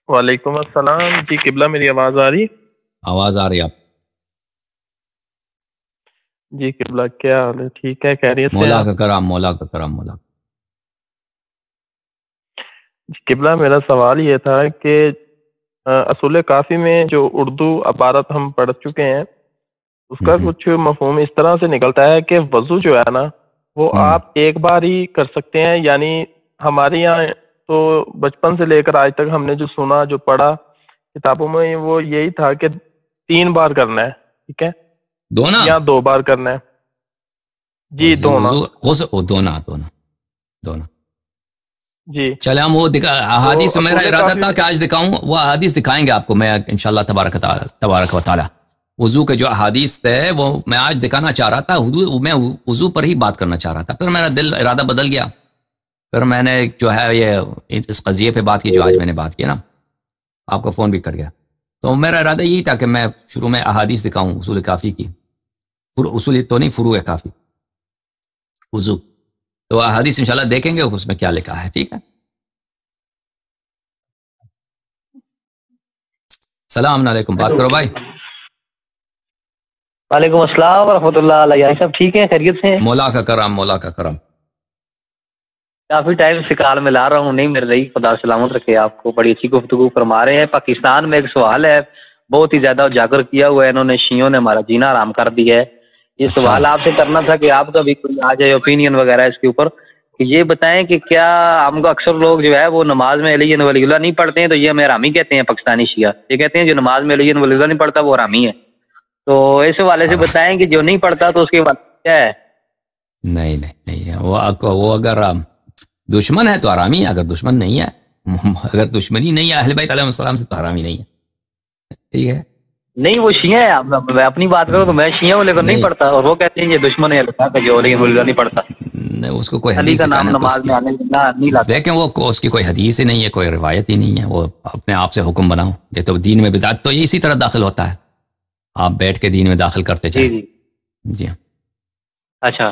وعلیکم السلام جی قبلہ، میری آواز آ رہی؟ آواز آ رہی آپ؟ جی قبلہ، کیا حال ہے؟ ٹھیک ہے، خیریت سے مولا ہیں؟ کا کرم، مولا کا کرم، مولا جی قبلہ، میرا سوال یہ تھا کہ اصول کافی میں جو اردو عبارت ہم پڑھ چکے ہیں اس کا کچھ مفہوم اس طرح سے نکلتا ہے کہ وضو جو ہے نا وہ آپ ایک بار ہی کر سکتے ہیں، یعنی ہمارے یہاں تو بچپن سے لے کر آج تک ہم نے جو سنا، جو پڑھا کتابوں میں، وہ یہی تھا کہ 3 بار کرنا ہے، ٹھیک ہے، دونا یا 2 بار کرنا ہے۔ جی دونا، دونا دونا دونا جی چلے ہم وہ تو احادیث، میرا اصول ارادہ کافی تھا کہ آج دکھاؤں، وہ احادیث دکھائیں گے آپ کو میں انشاءاللہ تبارک و تعالی۔ وضو کے جو احادیث تھے وہ میں آج دکھانا چاہ رہا تھا، میں وضو پر ہی بات کرنا چاہ رہا تھا، پھر میرا دل ارادہ بدل گیا، پھر میں نے جو ہے یہ اس قضیے پہ بات کی جو آج میں نے بات کی نا، آپ کا فون بھی کٹ گیا۔ تو میرا ارادہ یہی تھا کہ میں شروع میں احادیث دکھاؤں اصول کافی کی، اصول تو نہیں، فروع کافی وضو، تو احادیث انشاءاللہ دیکھیں گے اس میں کیا لکھا ہے، ٹھیک ہے۔ السلام علیکم، بات کرو بھائی۔ وعلیکم السلام ورحمۃ اللہ علیہ، سب ٹھیک ہیں، خیریت سے ہیں؟ مولا کا کرم، مولا کا کرم۔ کافی ٹائم سے کال میں لا رہا ہوں، نہیں مل رہی، خدا سلامت رکھے آپ کو، بڑی اچھی گفتگو فرما رہے ہیں۔ پاکستان میں ایک سوال ہے، بہت ہی زیادہ اجاگر کیا ہوا ہے انہوں نے، شیعوں نے ہمارا جینا آرام کر دیا ہے۔ یہ اچھا، سوال آپ سے کرنا تھا کہ آپ کا بھی کوئی آ جائے اوپینین وغیرہ اس کے اوپر، کہ یہ بتائیں کہ کیا ہم کو اکثر لوگ جو ہے وہ نماز میں علی ولی اللہ نہیں پڑھتے ہیں، تو یہ ہمیں حرامی کہتے ہیں پاکستانی شیعہ، یہ کہتے ہیں جو نماز میں علی ولی اللہ نہیں پڑھتا وہ حرامی ہے۔ تو اس حوالے سے بتائیں کہ جو نہیں پڑھتا تو اس کے بعد کیا ہے؟ نہیں نہیں نہیں، وہ اگر دشمن ہے تو حرامی ہے، اگر دشمن نہیں ہے، اگر دشمنی نہیں ہے اہل بیت علیہ السلام سے تو حرامی نہیں ہے، ٹھیک ہے۔ نہیں وہ شیعہ ہے، میں اپنی بات کروں تو میں شیعہ ہوں لیکن نہیں پڑھتا، اور وہ کہتے ہیں یہ دشمن ہے اللہ کا جو علی ولی نہیں پڑھتا، اس کو کوئی علی حدیث کا دکھائے نام نا، نماز میں آنے نہیں لاتا۔ دیکھیں وہ اس کی کوئی حدیث ہی نہیں ہے، کوئی روایت ہی نہیں ہے، وہ اپنے آپ سے حکم بناؤ، یہ تو دین میں بدعت تو یہ اسی طرح داخل ہوتا ہے، آپ بیٹھ کے دین میں داخل کرتے جائیں۔ جی جی اچھا،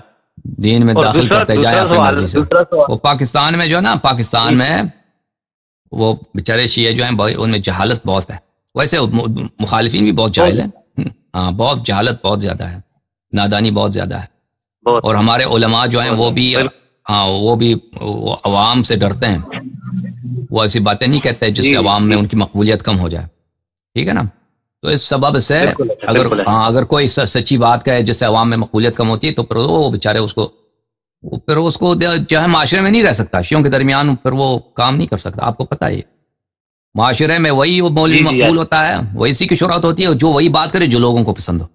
دین میں اور داخل کرتے جائیں اپنی مرضی سے۔ دوسرا سوال وہ پاکستان میں جو ہے نا، پاکستان میں وہ بیچارے شیعہ جو ہیں ان میں جہالت بہت ہے، ویسے مخالفین بھی بہت جاہل ہیں، ہاں بہت جہالت بہت زیادہ ہے، نادانی بہت زیادہ ہے، اور ہمارے علماء جو ہیں وہ بھی ہاں وہ بھی عوام سے ڈرتے ہیں، وہ ایسی باتیں نہیں کہتے جس سے عوام میں ان کی مقبولیت کم ہو جائے، ٹھیک ہے نا۔ تو اس سبب سے اگر کوئی سچی بات کہے جس سے عوام میں مقبولیت کم ہوتی ہے تو پھر وہ بیچارے اس کو جو ہے معاشرے میں نہیں رہ سکتا، شیعوں کے درمیان پھر وہ کام نہیں کر سکتا، آپ کو پتہ ہے معاشرے میں وہی مولوی مقبول ہوتا ہے، وہ اسی کی شہرت ہوتی ہے جو وہی بات کرے جو لوگوں کو پسند ہو،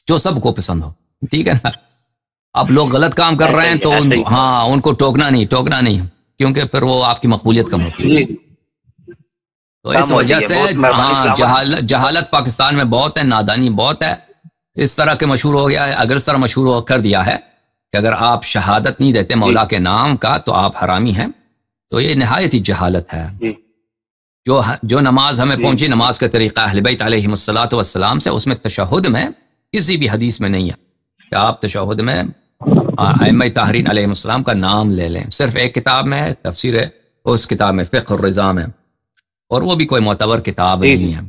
جو سب کو پسند ہو، ٹھیک ہے نا۔ اب لوگ غلط کام کر رہے ہیں تو ہاں ان کو ٹوکنا نہیں، کیونکہ پھر وہ آپ کی مقبولیت کم ہوتی ہے، تو اس وجہ سے ہاں جہالت پاکستان میں بہت ہے، نادانی بہت ہے، اس طرح کے مشہور ہو گیا ہے، اگر اس طرح مشہور کر دیا ہے کہ اگر آپ شہادت نہیں دیتے مولا کے نام کا تو آپ حرامی ہیں، تو یہ نہایت ہی جہالت ہے۔ جو نماز ہمیں پہنچی، نماز کا طریقہ اہل بیت علیہم الصلوۃ والسلام سے، اس میں تشہد میں کسی بھی حدیث میں نہیں ہے کہ آپ تشہد میں ائمہ طاہرین علیہم السلام کا نام لے لیں، صرف ایک کتاب میں ہے، تفسیر ہے اس کتاب میں، فقہ الرضا میں، اور وہ بھی کوئی معتبر کتاب نہیں ہے،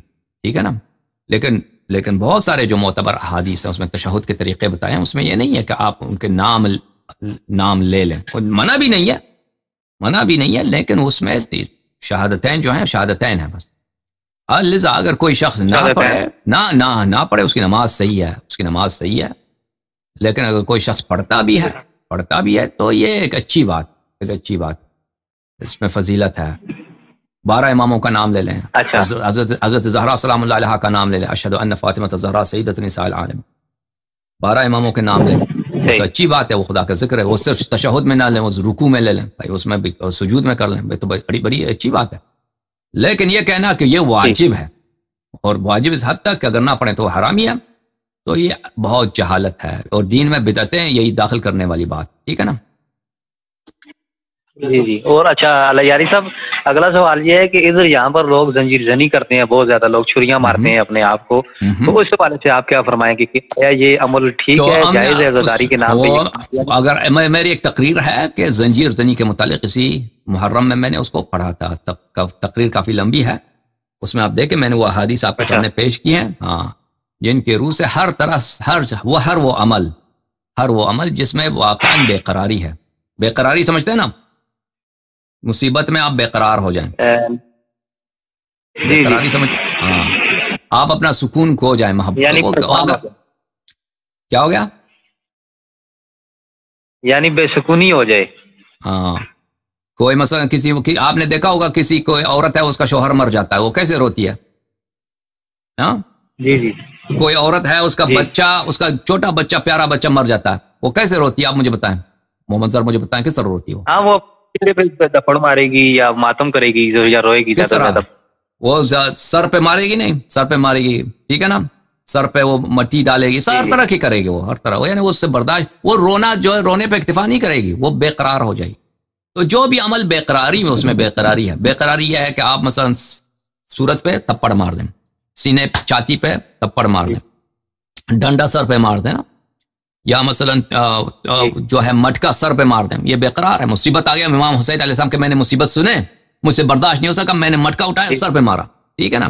ٹھیک ہے نا۔ لیکن بہت سارے جو معتبر احادیث ہیں اس میں تشہد کے طریقے بتائے ہیں، اس میں یہ نہیں ہے کہ آپ ان کے نام لے لیں، منع بھی نہیں ہے، لیکن اس میں شہادتین جو ہیں شہادتین ہیں بس، لذا اگر کوئی شخص نہ پڑھے اس کی نماز صحیح ہے، لیکن اگر کوئی شخص پڑھتا بھی ہے تو یہ ایک اچھی بات، اس میں فضیلت ہے۔ 12 اماموں کا نام لے لیں، حضرت زہرا سلام اللہ علیہا کا نام لے لیں، اشہد ان فاطمہ الزہرا سیدۃ نساء العالم، 12 اماموں کے نام لے لیں، وہ تو اچھی بات ہے، وہ خدا کا ذکر ہے، وہ صرف تشہد میں نہ لیں، وہ رکوع میں لے لیں بھائی، اس میں بھی سجود میں کر لیں، تو بڑی اچھی بات ہے۔ لیکن یہ کہنا کہ یہ واجب ہے، اور واجب اس حد تک کہ اگر نہ پڑھیں تو وہ حرامی ہے، تو یہ بہت جہالت ہے، اور دین میں بدعتیں یہی داخل کرنے والی بات، ٹھیک ہے نا۔ جی اور اچھا علیاری صاحب، اگلا سوال یہ ہے کہ ادھر یہاں پر لوگ زنجیر زنی کرتے ہیں، بہت زیادہ لوگ چھریاں مارتے ہیں اپنے آپ کو، تو اس حوالے سے آپ کیا فرمائیں کہ کیا یہ عمل ٹھیک ہے، جائز ہے غداری کے نام پہ؟ اگر میری ایک تقریر ہے کہ زنجیر زنی کے متعلق، اسی محرم میں نے اس کو پڑھا تھا، تقریر کافی لمبی ہے، اس میں آپ دیکھیں میں نے وہ احادیث آپ کے سامنے پیش کی ہیں، ہاں، جن کے روح سے ہر طرح ہر وہ عمل جس میں واقعاً بے قراری ہے. بے قراری سمجھتے ہیں نا، مصیبت میں آپ بے قرار ہو جائیں، بے قراری سمجھ، ہاں، آپ اپنا سکون کھو جائیں، محبت یعنی کیا ہو گیا، یعنی بے سکونی ہو جائے. ہاں، کوئی مثلا کسی آپ نے دیکھا ہوگا کسی کوئی عورت ہے اس کا شوہر مر جاتا ہے، وہ کیسے روتی ہے؟ ہاں، جی جی. کوئی عورت ہے اس کا بچہ، اس کا چھوٹا بچہ، پیارا بچہ مر جاتا ہے، وہ کیسے روتی ہے؟ آپ مجھے بتائیں، محمد سر مجھے بتائیں کس طرح روتی ہو؟ ہاں، وہ دفڑ مارے گی یا ماتم کرے گی یا روئے گی. کس طرح؟ وہ سر پہ مارے گی، نہیں سر پہ مارے گی، ٹھیک ہے نا، سر پہ وہ مٹی ڈالے گی، ہر طرح کی کرے گی، وہ ہر طرح، یعنی وہ اس سے برداشت، وہ رونا جو ہے رونے پہ اکتفا نہیں کرے گی، وہ بے قرار ہو جائے گی. تو جو بھی عمل بے قراری میں، اس میں بے قراری ہے. بے قراری یہ ہے کہ آپ مثلا صورت پہ تپڑ مار دیں، سینے چھاتی پہ تپڑ مار دیں، ڈنڈا سر پہ مار دیں نا، یا مثلا جو ہے مٹکا سر پہ مار دیں، یہ بے قرار ہے. مصیبت آ گیا، امام حسین علیہ السلام کہ میں نے مصیبت سنے، مجھ سے برداشت نہیں ہو سکا، میں نے مٹکا اٹھایا سر پہ مارا، ٹھیک ہے نا،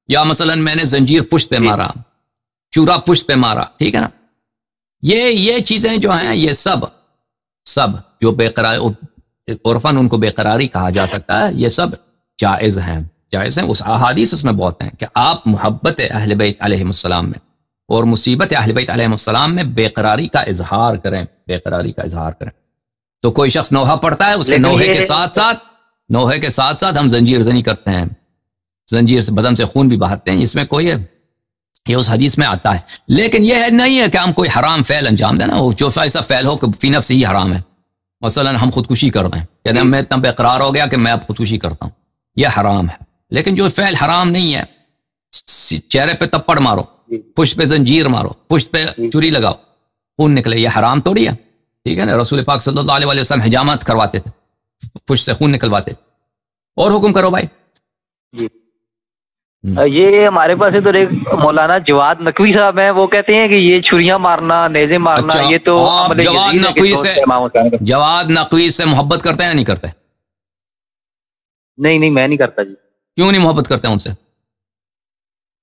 یا مثلا میں نے زنجیر پشت پہ مارا، چورا پشت پہ مارا، ٹھیک ہے نا. یہ چیزیں جو ہیں، یہ سب جو بے قرار عرفاً ان کو بے قراری کہا جا سکتا ہے، یہ سب جائز ہیں. اس احادیث اس میں بہت ہیں کہ آپ محبت اہل بیت علیہ السلام میں اور مصیبت اہل بیت علیہ السلام میں بے قراری کا اظہار کریں، بے قراری کا اظہار کریں. تو کوئی شخص نوحہ پڑتا ہے، اس کے نوحے کے ساتھ ساتھ ہم زنجیر زنی کرتے ہیں، زنجیر سے بدن سے خون بھی بہاتے ہیں، اس میں کوئی ہے، یہ اس حدیث میں آتا ہے. لیکن یہ نہیں ہے کہ ہم کوئی حرام فعل انجام دیں نا، جو ایسا فعل ہو کہ فی نفس ہی حرام ہے. مثلا ہم خودکشی کر دیں، کہتے ہیں میں اتنا بے قرار ہو گیا کہ میں اب خودکشی کرتا ہوں، یہ حرام ہے. لیکن جو فعل حرام نہیں ہے، چہرے پہ تپڑ مارو، پشت پہ زنجیر مارو، پشت پہ چوری لگاؤ، خون نکلے، یہ حرام توڑی ہے، ٹھیک ہے نا. رسول پاک صلی اللہ علیہ وسلم حجامت کرواتے تھے، پشت سے خون نکلواتے تھے. اور حکم کرو بھائی. یہ ہمارے پاس ادھر ایک مولانا جواد نقوی صاحب ہیں، وہ کہتے ہیں کہ یہ چھریاں مارنا، نیزے مارنا، یہ تو جواد نقوی سے محبت کرتے ہیں یا نہیں کرتے؟ نہیں میں نہیں کرتا جی. کیوں نہیں محبت کرتے ہیں ان سے؟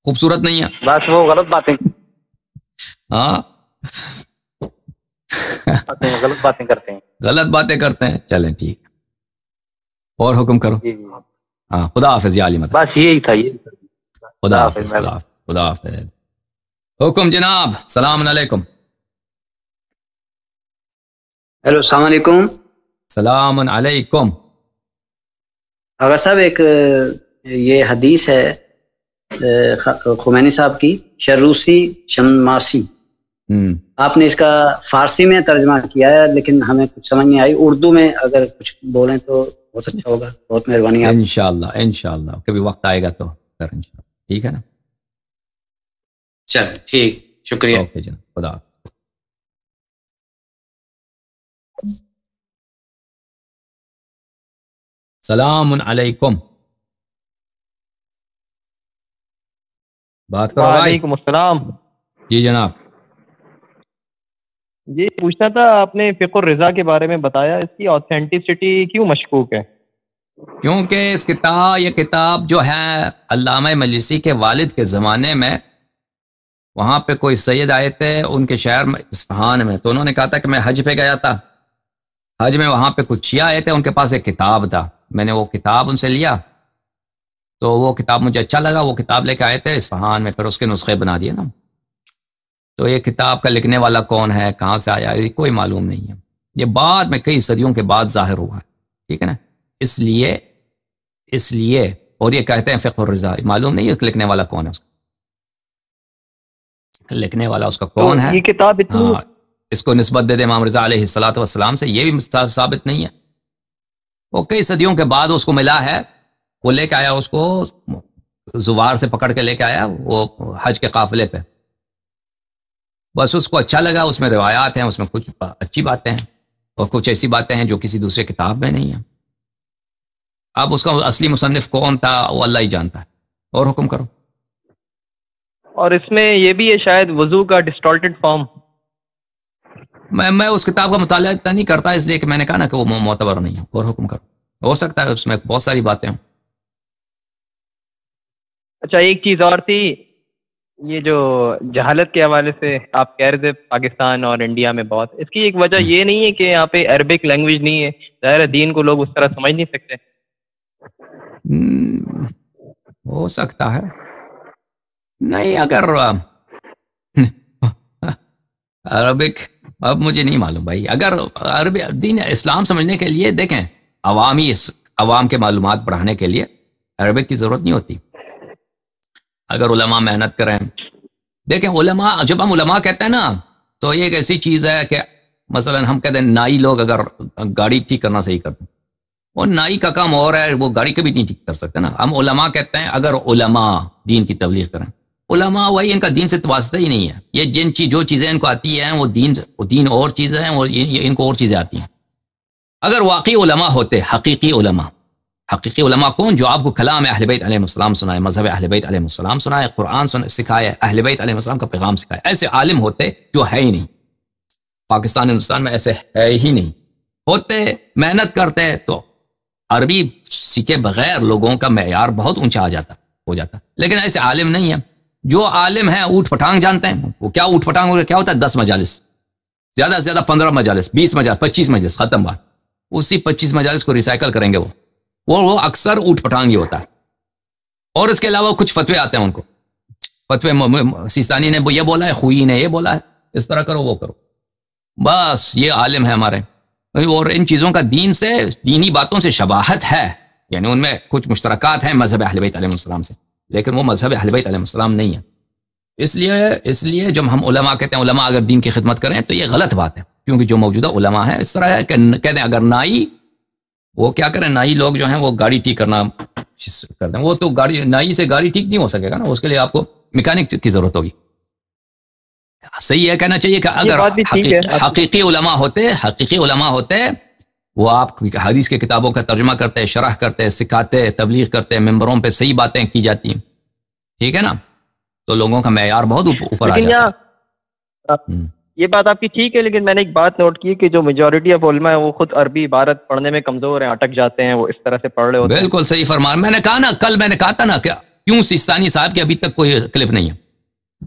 خوبصورت نہیں ہے؟ بس وہ غلط باتیں، ہاں غلط باتیں کرتے ہیں. غلط باتیں کرتے ہیں، چلیں ٹھیک، اور حکم کرو. ہاں، خدا حافظ یا علی مدد. بس یہی تھا، یہ خدا حافظ، خدا حافظ. حکم جناب. السلام علیکم. ہیلو، السلام علیکم. السلام علیکم. آغا صاحب، ایک یہ حدیث ہے خمینی صاحب کی، شروسی شماسی، آپ نے اس کا فارسی میں ترجمہ کیا ہے، لیکن ہمیں کچھ سمجھ نہیں آئی. اردو میں اگر کچھ بولیں تو بہت اچھا ہوگا. بہت مہربانی. انشاءاللہ کبھی وقت آئے گا تو کر انشاءاللہ، ٹھیک ہے نا. چل ٹھیک، شکریہ. اوکے جناب، خدا. السلام علیکم. بات کرو. وعلیکم السلام. جی جناب. جی پوچھنا تھا، آپ نے فقہ الرضا کے بارے میں بتایا، اس کی آتھینٹسٹی کیوں مشکوک ہے؟ کیونکہ یہ کتاب جو ہے علامہ مجلسی کے والد کے زمانے میں، وہاں پہ کوئی سید آئے تھے ان کے شہر میں اصفہان میں، تو انہوں نے کہا تھا کہ میں حج پہ گیا تھا، حج میں وہاں پہ کچھ شیعہ آئے تھے، ان کے پاس ایک کتاب تھا، میں نے وہ کتاب ان سے لیا، تو وہ کتاب مجھے اچھا لگا، وہ کتاب لے کے آئے تھے اصفہان میں، پھر اس کے نسخے بنا دیے نا. تو یہ کتاب کا لکھنے والا کون ہے، کہاں سے آیا، یہ کوئی معلوم نہیں ہے. یہ بعد میں کئی صدیوں کے بعد ظاہر ہوا ہے، ٹھیک ہے نا. اس لیے اور یہ کہتے ہیں فقہ الرضا، معلوم نہیں ہے لکھنے والا کون ہے، اس کا لکھنے والا اس کا کون ہے. یہ کتاب اس کو نسبت دے دے امام رضا علیہ السلام سے، یہ بھی ثابت نہیں ہے. وہ کئی صدیوں کے بعد اس کو ملا ہے، وہ لے کے آیا، اس کو زوار سے پکڑ کے لے کے آیا وہ حج کے قافلے پہ، بس اس کو اچھا لگا، اس میں روایات ہیں، اس میں کچھ اچھی باتیں ہیں اور کچھ ایسی باتیں ہیں جو کسی دوسرے کتاب میں نہیں ہیں. اب اس کا اصلی مصنف کون تھا وہ اللہ ہی جانتا ہے. اور حکم کرو. اور اس میں یہ بھی ہے شاید وضو کا ڈسٹارٹڈ فارم. میں اس کتاب کا مطالعہ اتنا نہیں کرتا، اس لیے کہ میں نے کہا نا کہ وہ معتبر نہیں ہے. اور حکم کرو. ہو سکتا ہے اس میں بہت ساری باتیں ہوں. اچھا ایک چیز اور تھی، یہ جو جہالت کے حوالے سے آپ کہہ رہے تھے پاکستان اور انڈیا میں بہت، اس کی ایک وجہ یہ نہیں ہے کہ یہاں پہ عربک لینگویج نہیں ہے؟ ظاہر ہے دین کو لوگ اس طرح سمجھ نہیں سکتے. ہو سکتا ہے. نہیں اگر عربک، اب مجھے نہیں معلوم بھائی. اگر عربی دین اسلام سمجھنے کے لیے دیکھیں، عوام کے معلومات بڑھانے کے لیے عربک کی ضرورت نہیں ہوتی. اگر علماء محنت کریں، دیکھیں علماء، جب ہم علماء کہتے ہیں نا تو یہ ایک ایسی چیز ہے کہ مثلا ہم کہتے ہیں نائی لوگ اگر گاڑی ٹھیک کرنا صحیح کرتے ہیں، وہ نائی کا کام اور ہے، وہ گاڑی کبھی نہیں ٹھیک کر سکتے نا. ہم علماء کہتے ہیں اگر علماء دین کی تبلیغ کریں، علماء وہی ان کا دین سے واسطہ ہی نہیں ہے. یہ جو چیزیں ان کو آتی ہیں وہ دین اور چیزیں ہیں، اور ان کو اور چیزیں آتی ہیں. اگر واقعی علماء ہوتے، حقیقی علماء کون؟ جو آپ کو کلام اہل بیت علیہ السلام سنائے، مذہب اہل بیت علیہ السلام سنائے، قرآن سکھائے، اہل بیت علیہ السلام کا پیغام سکھائے. ایسے عالم ہوتے جو ہے ہی نہیں پاکستان ہندوستان میں، ایسے ہے ہی نہیں. ہوتے محنت کرتے تو عربی سیکھے بغیر لوگوں کا معیار بہت اونچا ہو جاتا. لیکن ایسے عالم نہیں ہے. جو عالم ہیں اوٹ پٹانگ جانتے ہیں. وہ کیا اوٹ پٹانگ ہوگا؟ کیا ہوتا ہے 10 مجالس، زیادہ سے زیادہ 15 مجالس، 20 مجالس، 25 مجلس، ختم بات. اسی 25 مجالس کو ریسائیکل کریں گے وہ اکثر اوٹ پٹانگ ہی ہوتا ہے. اور اس کے علاوہ کچھ فتوے آتے ہیں ان کو، فتوے سیستانی نے یہ بولا ہے، خوئی نے یہ بولا ہے، اس طرح کرو وہ کرو. بس یہ عالم ہے ہمارے. اور ان چیزوں کا دین سے، دینی باتوں سے شباہت ہے، یعنی ان میں کچھ مشترکات ہیں مذہب اہل بیت علیہ السلام سے، لیکن وہ مذہب اہل بیت علیہ السلام نہیں ہے. اس لیے جب ہم علماء کہتے ہیں علماء اگر دین کی خدمت کریں تو یہ غلط بات ہے. کیونکہ جو موجودہ علماء ہیں اس طرح ہے کہ کہتے ہیں اگر نائی، وہ کیا کریں، نائی لوگ جو ہیں وہ گاڑی ٹھیک کرنا کر دیں، وہ تو نائی سے گاڑی ٹھیک نہیں ہو سکے گا نا، اس کے لیے آپ کو میکینک کی ضرورت ہوگی. صحیح ہے کہنا چاہیے کہ اگر حقیقی علماء ہوتے وہ آپ حدیث کی کتابوں کا ترجمہ کرتے، شرح کرتے، سکھاتے، تبلیغ کرتے، ممبروں پہ صحیح باتیں کی جاتی ہیں، ٹھیک ہے نا، تو لوگوں کا معیار بہت اوپر آ جاتا ہے. یہ بات آپ کی ٹھیک ہے، لیکن میں نے ایک بات نوٹ کی کہ جو میجورٹی آف علماء ہیں وہ خود عربی عبارت پڑھنے میں کمزور ہیں، اٹک جاتے ہیں، وہ اس طرح سے پڑھ رہے ہوتے ہیں. بالکل صحیح فرمایا. میں نے کہا نا، کل میں نے کہا تھا نا کہ کیوں سیستانی صاحب کی ابھی تک کوئی کلپ نہیں ہے.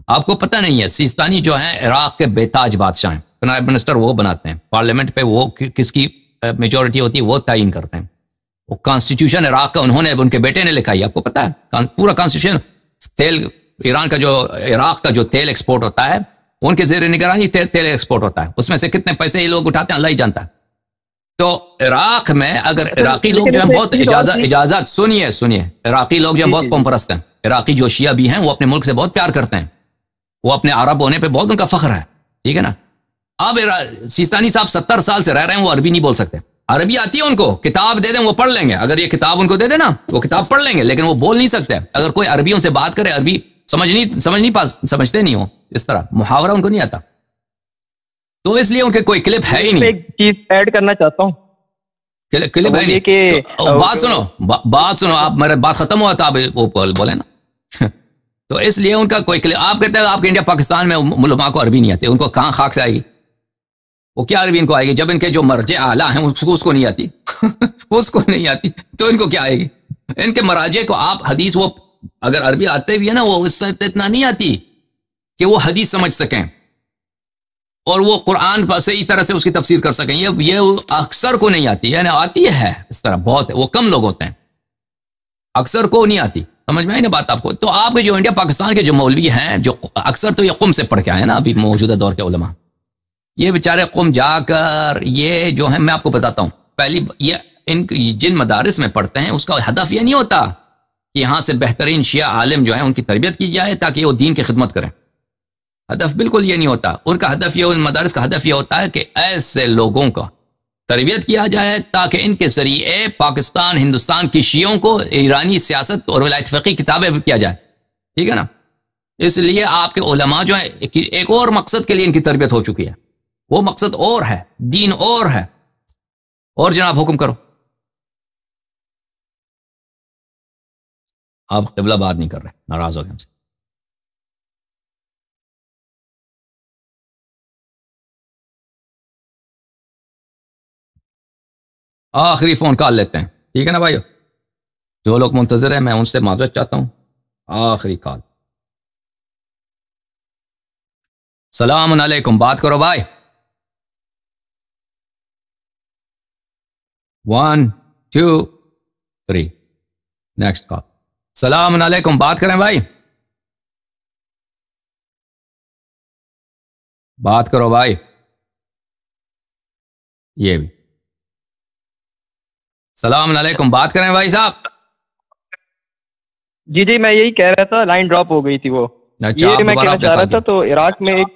آپ کو پتہ نہیں ہے سیستانی جو ہیں عراق کے بے تاج بادشاہ ہیں، پرائم منسٹر وہ بناتے ہیں، پارلیمنٹ پہ وہ کس کی میجورٹی ہوتی ہے وہ تعین کرتے ہیں. وہ کانسٹیٹیوشن عراق کا انہوں نے، ان کے بیٹے نے لکھا ہے. آپ کو پتہ ہے پورا کانسٹیٹیوشن، تیل ایران کا جو، عراق کا جو تیل ایکسپورٹ ہوتا ہے ان کے زیر نگرانی تیل ایکسپورٹ ہوتا ہے، اس میں سے کتنے پیسے یہ لوگ اٹھاتے ہیں اللہ ہی جانتا ہے. تو عراق میں اگر عراقی لوگ جو ہیں بہت اجازت سنیے عراقی لوگ جو ہیں بہت قوم پرست ہیں. عراقی جو شیعہ بھی ہیں وہ اپنے ملک سے بہت پیار کرتے ہیں، وہ اپنے عرب ہونے پہ بہت ان کا فخر ہے، ٹھیک ہے نا. اب سیستانی صاحب 70 سال سے رہ رہے ہیں، وہ عربی نہیں بول سکتے. عربی آتی ہے ان کو، کتاب دے دیں وہ پڑھ لیں گے. اگر یہ کتاب ان کو دے دیں نا وہ کتاب پڑھ لیں گے، لیکن وہ بول نہیں سکتے. اگر کوئی عربیوں سے بات کرے، عربی سمجھتے نہیں ہو، اس طرح محاورہ ان کو نہیں آتا. تو اس لیے ان کے کوئی کلپ ہے ہی نہیں. ایک چیز ایڈ کرنا چاہتا ہوں، کلپ ہے نہیں. بات سنو آپ، میرے بات ختم ہوا تو آپ وہ بولے نا. تو اس لیے ان کا کوئی کلپ، آپ کہتے ہیں آپ کے انڈیا پاکستان میں علماء کو عربی نہیں آتی، ان کو کہاں خاک سے آئے گی؟ وہ کیا عربی ان کو آئے گی جب ان کے جو مرجع اعلیٰ ہیں اس کو نہیں آتی. اس کو نہیں آتی تو ان کو کیا آئے گی؟ ان کے مراجع کو آپ حدیث، وہ اگر عربی آتے بھی ہے نا وہ اتنا نہیں آتی کہ وہ حدیث سمجھ سکیں اور وہ قرآن صحیح طرح سے اس کی تفسیر کر سکیں. یہ اکثر کو نہیں آتی، یعنی آتی ہے اس طرح بہت، وہ کم لوگ ہوتے ہیں، اکثر کو نہیں آتی. سمجھ میں آئی نا بات آپ کو؟ تو آپ کے جو انڈیا پاکستان کے جو مولوی ہیں جو اکثر تو یہ قم سے پڑھ کے آئے ہیں نا، ابھی موجودہ دور کے علماء، یہ بیچارے قم جا کر یہ جو ہیں، میں آپ کو بتاتا ہوں، پہلی ان جن مدارس میں پڑھتے ہیں اس کا ہدف یہ نہیں ہوتا کہ یہاں سے بہترین شیعہ عالم جو ہیں ان کی تربیت کی جائے تاکہ وہ دین کی خدمت کریں. ہدف بالکل یہ نہیں ہوتا. ان کا ہدف یہ، ان مدارس کا ہدف یہ ہوتا ہے کہ ایسے لوگوں کا تربیت کیا جائے تاکہ ان کے ذریعے پاکستان ہندوستان کی شیعوں کو ایرانی سیاست اور ولایت فقی کتابیں کیا جائے، ٹھیک ہے نا. اس لیے آپ کے علماء جو ہیں ایک اور مقصد کے لیے ان کی تربیت ہو چکی ہے، وہ مقصد اور ہے، دین اور ہے. اور جناب حکم کرو. آپ قبلہ بات نہیں کر رہے، ناراض ہو گئے ہم سے. آخری فون کال لیتے ہیں، ٹھیک ہے نا بھائیو؟ جو لوگ منتظر ہیں میں ان سے معذرت چاہتا ہوں آخری کال. السلام علیکم، بات کرو بھائی. 1 2 3 نیکسٹ کال. السلام علیکم، بات کریں بھائی، بات کرو بھائی. یہ بھی السلام علیکم، بات کریں بھائی صاحب. جی جی میں یہی کہہ رہا تھا، لائن ڈراپ ہو گئی تھی وہ. اچھا، یہ میں کہنا چاہ رہا تھا، تو عراق میں ایک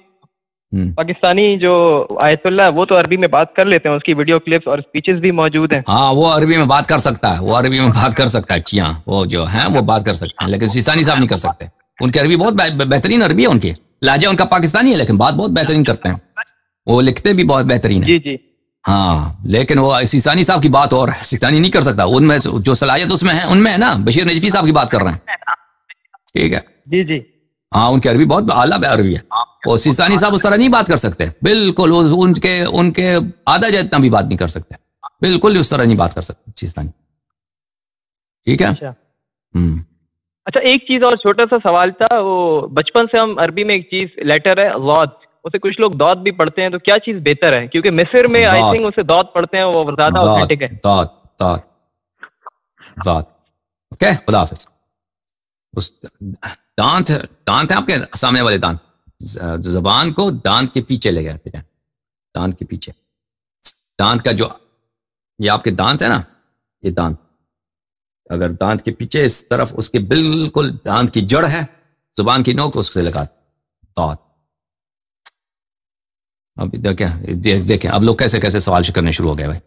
پاکستانی جو آیت اللہ ہے وہ تو عربی میں بات کر لیتے ہیں، اس کی ویڈیو کلپس اور اسپیچز بھی موجود ہیں. ہاں وہ عربی میں بات کر سکتا ہے، وہ عربی میں بات کر سکتا ہے. جی ہاں، وہ جو ہیں وہ بات کر سکتے ہیں، لیکن سیستانی صاحب نہیں کر سکتے. ان کی عربی بہت بہترین عربی ہے، ان کی لہجہ ان کا پاکستانی ہے، لیکن بات بہت بہترین کرتے ہیں، وہ لکھتے بھی بہت بہترین ہے. جی جی ہاں، لیکن وہ سیستانی صاحب کی بات اور سیستانی نہیں کر سکتا. ان میں جو صلاحیت اس میں ہے، ان میں ہے نا. بشیر نجفی صاحب کی بات کر رہے ہیں، ٹھیک ہے. جی جی ہاں، ان کی عربی بہت اعلیٰ عربی ہے. وہ سیستانی صاحب اس طرح نہیں بات کر سکتے، بالکل. ان کے آدھا جتنا بھی بات نہیں کر سکتے، بالکل اس طرح نہیں بات کر سکتے سیستانی. ٹھیک ہے. اچھا ایک چیز اور چھوٹا سا سوال تھا. وہ بچپن سے ہم عربی میں ایک چیز لیٹر ہے ضاد، اسے کچھ لوگ داد بھی پڑھتے ہیں، تو کیا چیز بہتر ہے؟ کیونکہ مصر میں آئی تھنک اسے داد پڑھتے ہیں، وہ زیادہ اوتھینٹک ہے. داد. اوکے، خدا حافظ. دانت ہے آپ کے سامنے والے دانت، زبان کو دانت کے پیچھے لے گئے. دانت کے پیچھے، دانت کا جو یہ آپ کے دانت ہے نا، یہ دانت اگر دانت کے پیچھے اس طرف، اس کے بالکل دانت کی جڑ ہے، زبان کی نوک اس سے لگا دانت. اب دیکھیں اب لوگ کیسے کیسے سوال کرنے شروع ہو گئے بھائی.